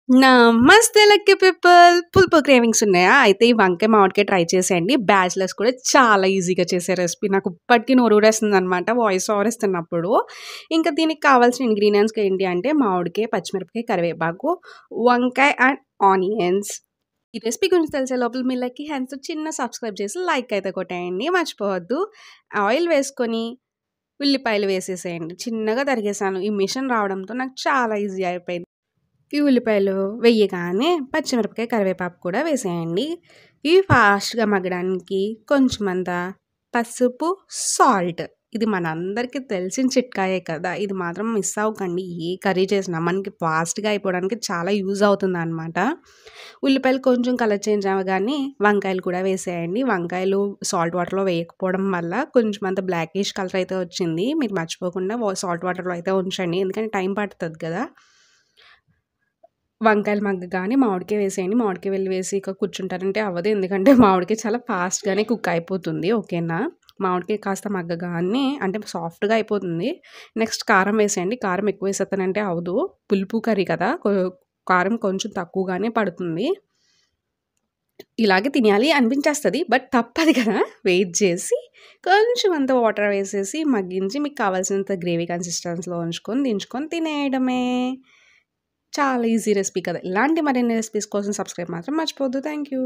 నమస్తే lucky people. పులుపు cravings ఉన్నాయా? అయితే ఈ వంకాయ మామిడికాయ ట్రై చేసేయండి. బ్యాచిలర్స్ కూడా చాలా ఈజీగా చేసే రెసిపీ. నాకు ఇప్పటికి నోరూరేస్తుందనమాట వాయిస్ ఓవర్ ఇస్తున్నప్పుడు. ఇంకా దీనికి కావాల్సిన ఇంగ్రీడియెంట్స్ ఏంటి అంటే మామిడికాయ, పచ్చిమిరపకాయ, కరివేపాకు, వంకాయ అండ్ ఆనియన్స్. ఈ రెసిపీ గురించి తెలిసే లోపల మీ లక్కీ హ్యాండ్స్‌తో చిన్న సబ్స్క్రైబ్ చేసి లైక్ అయితే కొట్టేయండి. మర్చిపోవద్దు. ఆయిల్ వేసుకొని ఉల్లిపాయలు వేసేసేయండి. చిన్నగా తరిగేసాను. ఈ మిషన్ రావడంతో నాకు చాలా ఈజీ అయిపోయింది. ఈ ఉల్లిపాయలు వేయగానే పచ్చిమిరపకాయ, కరివేపాకు కూడా వేసేయండి. ఇవి ఫాస్ట్‌గా మగ్గడానికి కొంచెమంత పసుపు, సాల్ట్. ఇది మనందరికీ తెలిసిన చిట్కాయే కదా! ఇది మాత్రం మిస్ అవ్వకండి. ఏ కర్రీ చేసినా మనకి ఫాస్ట్‌గా అయిపోవడానికి చాలా యూజ్ అవుతుందనమాట. ఉల్లిపాయలు కొంచెం కలర్ చేంజ్ అవ్వగానే వంకాయలు కూడా వేసేయండి. వంకాయలు సాల్ట్ వాటర్‌లో వేయకపోవడం వల్ల కొంచెమంత బ్లాకిష్ కలర్ అయితే వచ్చింది. మీరు మర్చిపోకుండా సాల్ట్ వాటర్‌లో అయితే ఉంచండి. ఎందుకంటే టైం పడతది కదా! వంకాయలు మగ్గగానే మామిడికాయ వేసేయండి. మామిడికాయ వేసి ఇక కూర్చుంటారంటే అవ్వదు. ఎందుకంటే మామిడికాయ చాలా ఫాస్ట్‌గానే కుక్ అయిపోతుంది. ఓకేనా? మామిడికాయ కాస్త మగ్గగానే అంటే సాఫ్ట్‌గా అయిపోతుంది. నెక్స్ట్ కారం వేసేయండి. కారం ఎక్కువ వేసేత్తానంటే అవ్వదు. పులుపు కర్రీ కదా! కారం కొంచెం తక్కువగానే పడుతుంది. ఇలాగే తినేయాలి అనిపించేస్తది. బట్ తప్పదు కదా! వెయిట్ చేసి కొంచెం అంత వాటర్ వేసేసి మగ్గించి మీకు కావాల్సినంత గ్రేవీ కన్సిస్టెన్సీలో ఉంచుకొని దించుకొని తినేయడమే. చాలా ఈజీ రెసిపీ కదా! ఇలాంటి మరిన్ని రెసిపీస్ కోసం సబ్స్క్రైబ్ మాత్రం మర్చిపోవద్దు. Thank you.